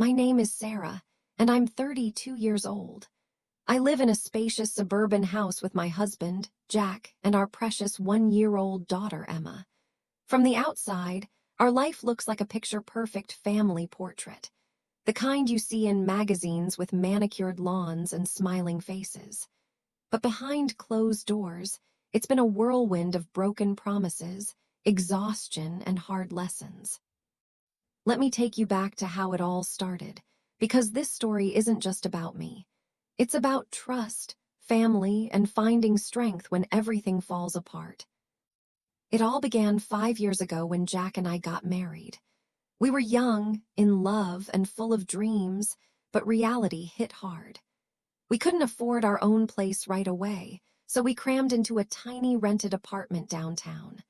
My name is Sarah, and I'm 32 years old. I live in a spacious suburban house with my husband, Jack, and our precious 1-year-old daughter, Emma. From the outside, our life looks like a picture-perfect family portrait, the kind you see in magazines with manicured lawns and smiling faces. But behind closed doors, it's been a whirlwind of broken promises, exhaustion, and hard lessons. Let me take you back to how it all started, because this story isn't just about me. It's about trust, family, and finding strength when everything falls apart. It all began 5 years ago when Jack and I got married. We were young, in love, and full of dreams, but reality hit hard. We couldn't afford our own place right away, so we crammed into a tiny rented apartment downtown.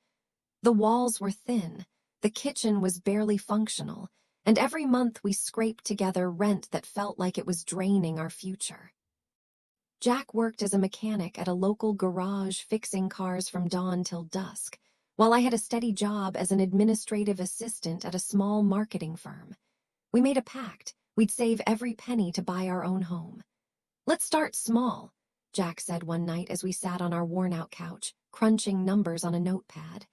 The walls were thin, the kitchen was barely functional, and every month we scraped together rent that felt like it was draining our future. Jack worked as a mechanic at a local garage fixing cars from dawn till dusk, while I had a steady job as an administrative assistant at a small marketing firm. We made a pact: we'd save every penny to buy our own home. "Let's start small," Jack said one night as we sat on our worn-out couch, crunching numbers on a notepad.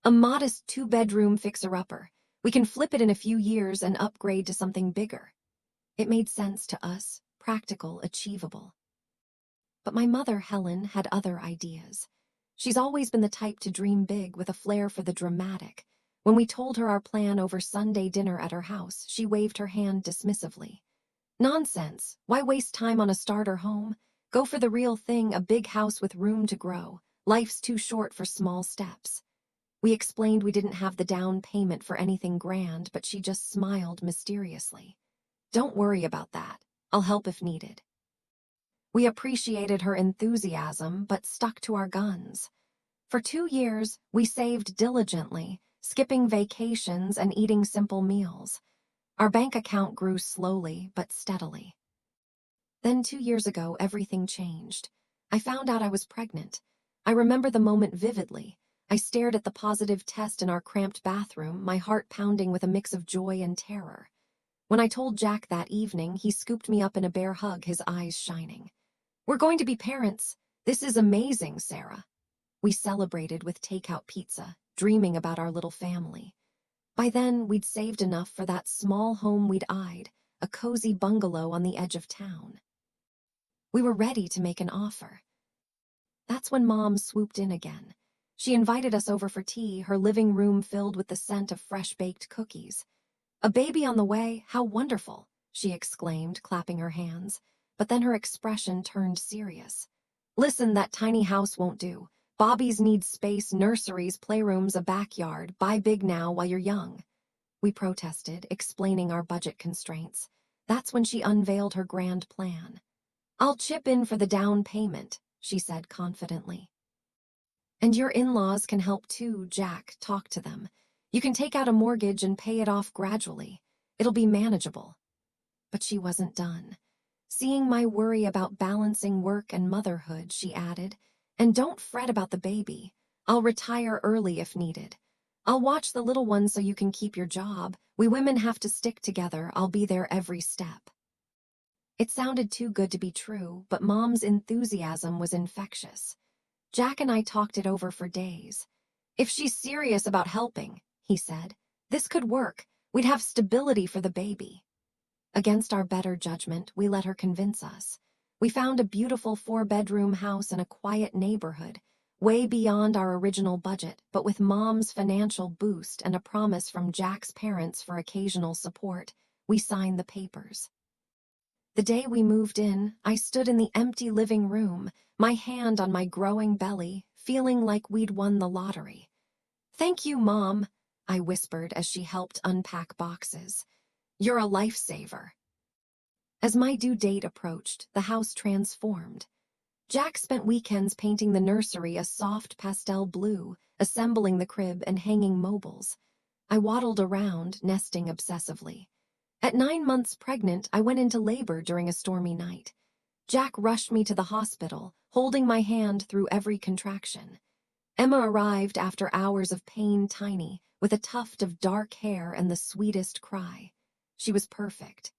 "A modest 2-bedroom fixer-upper. We can flip it in a few years and upgrade to something bigger." It made sense to us, practical, achievable. But my mother, Helen, had other ideas. She's always been the type to dream big with a flair for the dramatic. When we told her our plan over Sunday dinner at her house, she waved her hand dismissively. "Nonsense. Why waste time on a starter home? Go for the real thing, a big house with room to grow. Life's too short for small steps." We explained we didn't have the down payment for anything grand, but she just smiled mysteriously. "Don't worry about that. I'll help if needed." We appreciated her enthusiasm, but stuck to our guns. For 2 years, we saved diligently, skipping vacations and eating simple meals. Our bank account grew slowly but steadily. Then 2 years ago, everything changed. I found out I was pregnant. I remember the moment vividly. I stared at the positive test in our cramped bathroom, my heart pounding with a mix of joy and terror. When I told Jack that evening, he scooped me up in a bear hug, his eyes shining. "We're going to be parents. This is amazing, Sarah." We celebrated with takeout pizza, dreaming about our little family. By then, we'd saved enough for that small home we'd eyed, a cozy bungalow on the edge of town. We were ready to make an offer. That's when Mom swooped in again. She invited us over for tea, her living room filled with the scent of fresh-baked cookies. "A baby on the way, how wonderful," she exclaimed, clapping her hands. But then her expression turned serious. "Listen, that tiny house won't do. Bobby's needs space, nurseries, playrooms, a backyard. Buy big now while you're young." We protested, explaining our budget constraints. That's when she unveiled her grand plan. "I'll chip in for the down payment," she said confidently. "And your in-laws can help too, Jack. Talk to them. You can take out a mortgage and pay it off gradually. It'll be manageable." But she wasn't done. Seeing my worry about balancing work and motherhood, she added, "And don't fret about the baby. I'll retire early if needed. I'll watch the little one so you can keep your job. We women have to stick together. I'll be there every step." It sounded too good to be true, but Mom's enthusiasm was infectious. Jack and I talked it over for days. "If she's serious about helping," he said, "this could work. We'd have stability for the baby." Against our better judgment, we let her convince us. We found a beautiful 4-bedroom house in a quiet neighborhood, way beyond our original budget, but with Mom's financial boost and a promise from Jack's parents for occasional support, we signed the papers. The day we moved in, I stood in the empty living room, my hand on my growing belly, feeling like we'd won the lottery. "Thank you, Mom," I whispered as she helped unpack boxes. "You're a lifesaver." As my due date approached, the house transformed. Jack spent weekends painting the nursery a soft pastel blue, assembling the crib and hanging mobiles. I waddled around, nesting obsessively. At 9 months pregnant, I went into labor during a stormy night. Jack rushed me to the hospital, holding my hand through every contraction. Emma arrived after hours of pain, tiny, with a tuft of dark hair and the sweetest cry. She was perfect.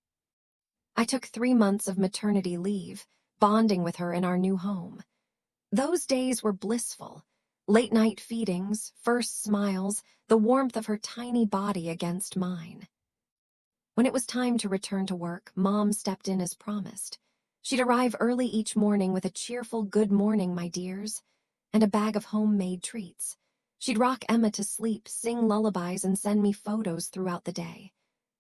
I took 3 months of maternity leave, bonding with her in our new home. Those days were blissful. Late-night feedings, first smiles, the warmth of her tiny body against mine. When it was time to return to work, Mom stepped in as promised. She'd arrive early each morning with a cheerful "Good morning, my dears," and a bag of homemade treats. She'd rock Emma to sleep, sing lullabies, and send me photos throughout the day.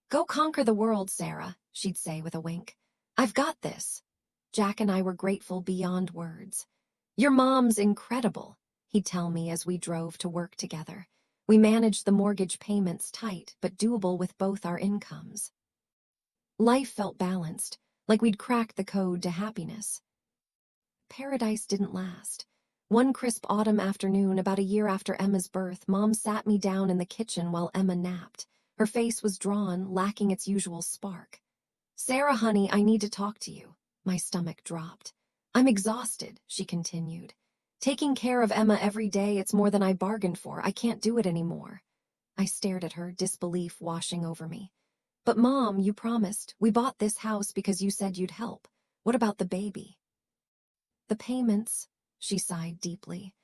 "Go conquer the world, Sarah," she'd say with a wink. "I've got this." Jack and I were grateful beyond words. "Your mom's incredible," he'd tell me as we drove to work together. We managed the mortgage payments tight, but doable with both our incomes. Life felt balanced, like we'd cracked the code to happiness. Paradise didn't last. One crisp autumn afternoon, about a year after Emma's birth, Mom sat me down in the kitchen while Emma napped. Her face was drawn, lacking its usual spark. "Sarah, honey, I need to talk to you." My stomach dropped. "I'm exhausted," she continued. "Taking care of Emma every day, it's more than I bargained for. I can't do it anymore." I stared at her, disbelief washing over me. "But Mom, you promised. We bought this house because you said you'd help. What about the baby?" "The payments," she sighed deeply.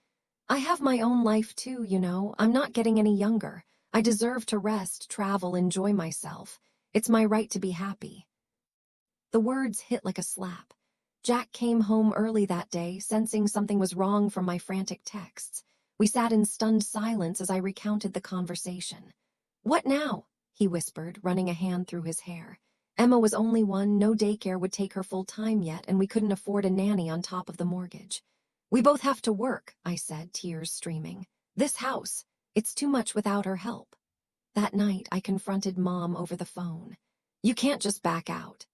"I have my own life too, you know. I'm not getting any younger. I deserve to rest, travel, enjoy myself. It's my right to be happy." The words hit like a slap. Jack came home early that day, sensing something was wrong from my frantic texts. We sat in stunned silence as I recounted the conversation. "What now?" he whispered, running a hand through his hair. "Emma was only one, no daycare would take her full time yet, and we couldn't afford a nanny on top of the mortgage." "We both have to work," I said, tears streaming. "This house, it's too much without her help." That night, I confronted Mom over the phone. "You can't just back out."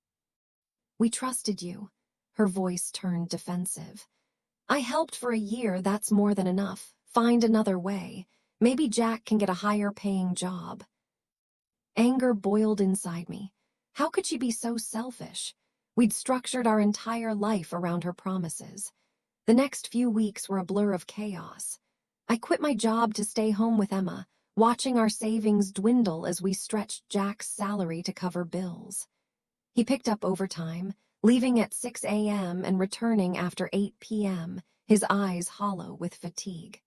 "We trusted you." Her voice turned defensive. "I helped for a year, that's more than enough. Find another way. Maybe Jack can get a higher-paying job." Anger boiled inside me. How could she be so selfish? We'd structured our entire life around her promises. The next few weeks were a blur of chaos. I quit my job to stay home with Emma, watching our savings dwindle as we stretched Jack's salary to cover bills. He picked up overtime, leaving at 6 a.m. and returning after 8 p.m., his eyes hollow with fatigue.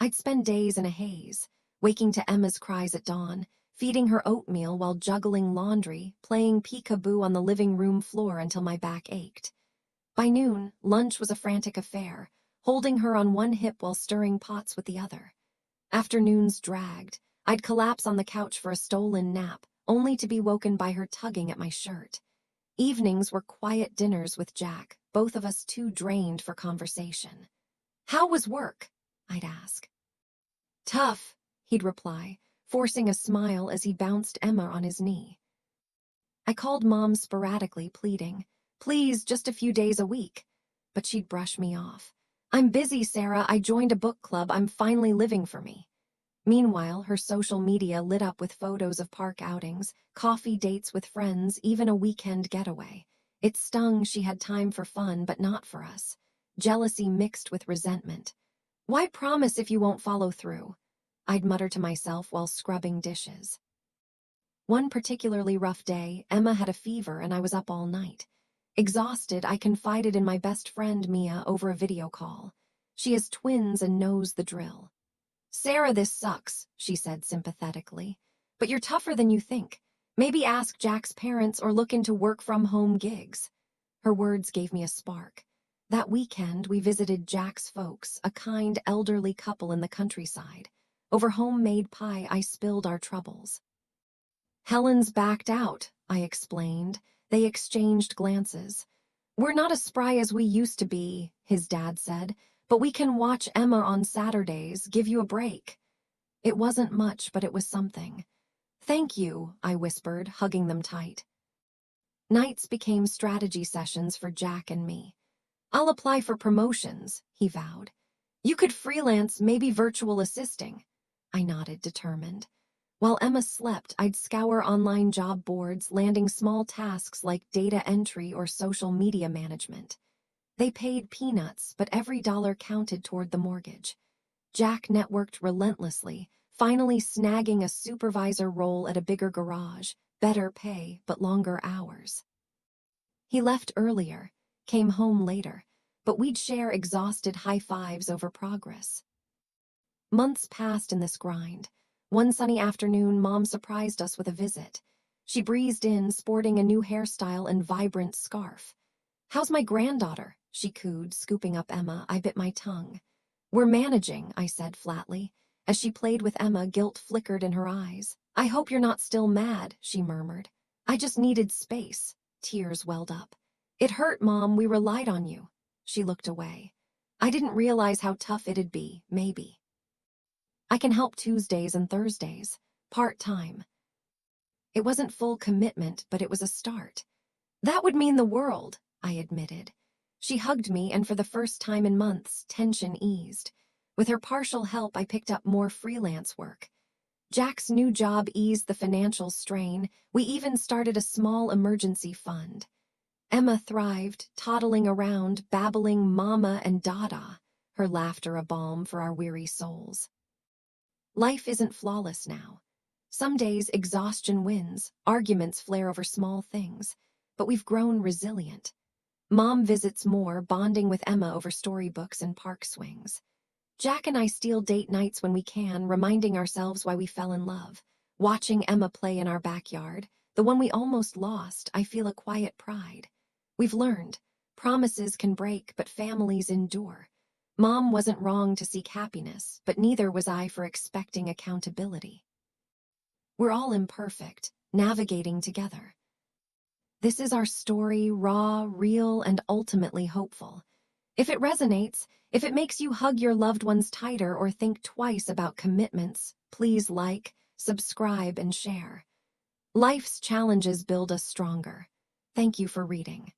I'd spend days in a haze, waking to Emma's cries at dawn, feeding her oatmeal while juggling laundry, playing peekaboo on the living room floor until my back ached. By noon, lunch was a frantic affair, holding her on one hip while stirring pots with the other. Afternoons dragged. I'd collapse on the couch for a stolen nap, only to be woken by her tugging at my shirt. Evenings were quiet dinners with Jack, both of us too drained for conversation. "How was work?" I'd ask. "Tough," he'd reply, forcing a smile as he bounced Emma on his knee. I called Mom sporadically, pleading, "Please, just a few days a week." But she'd brush me off. "I'm busy, Sarah. I joined a book club. I'm finally living for me." Meanwhile, her social media lit up with photos of park outings, coffee dates with friends, even a weekend getaway. It stung she had time for fun, but not for us. Jealousy mixed with resentment. "Why promise if you won't follow through?" I'd mutter to myself while scrubbing dishes. One particularly rough day, Emma had a fever and I was up all night. Exhausted, I confided in my best friend Mia over a video call. She has twins and knows the drill. "Sarah, this sucks," she said sympathetically. "But you're tougher than you think. Maybe ask Jack's parents or look into work-from-home gigs." Her words gave me a spark. That weekend, we visited Jack's folks, a kind elderly couple in the countryside. Over homemade pie, I spilled our troubles. "Helen's backed out," I explained. They exchanged glances. "We're not as spry as we used to be," his dad said, "but we can watch Emma on Saturdays, give you a break." It wasn't much, but it was something. "Thank you," I whispered, hugging them tight. Nights became strategy sessions for Jack and me. "I'll apply for promotions," he vowed. "You could freelance, maybe virtual assisting." I nodded, determined. While Emma slept, I'd scour online job boards, landing small tasks like data entry or social media management. They paid peanuts, but every dollar counted toward the mortgage. Jack networked relentlessly, finally snagging a supervisor role at a bigger garage, better pay, but longer hours. He left earlier, came home later, but we'd share exhausted high fives over progress. Months passed in this grind. One sunny afternoon, Mom surprised us with a visit. She breezed in, sporting a new hairstyle and vibrant scarf. "How's my granddaughter?" she cooed, scooping up Emma. I bit my tongue. "We're managing," I said flatly. As she played with Emma, guilt flickered in her eyes. "I hope you're not still mad," she murmured. "I just needed space." Tears welled up. "It hurt, Mom. We relied on you." She looked away. "I didn't realize how tough it'd be, maybe. I can help Tuesdays and Thursdays, part-time." It wasn't full commitment, but it was a start. "That would mean the world," I admitted. She hugged me, and for the first time in months, tension eased. With her partial help, I picked up more freelance work. Jack's new job eased the financial strain. We even started a small emergency fund. Emma thrived, toddling around, babbling mama and dada, her laughter a balm for our weary souls. Life isn't flawless now. Some days exhaustion wins, arguments flare over small things, but we've grown resilient. Mom visits more, bonding with Emma over storybooks and park swings. Jack and I steal date nights when we can, reminding ourselves why we fell in love. Watching Emma play in our backyard, the one we almost lost, I feel a quiet pride. We've learned, promises can break, but families endure. Mom wasn't wrong to seek happiness, but neither was I for expecting accountability. We're all imperfect, navigating together. This is our story, raw, real, and ultimately hopeful. If it resonates, if it makes you hug your loved ones tighter or think twice about commitments, please like, subscribe, and share. Life's challenges build us stronger. Thank you for reading.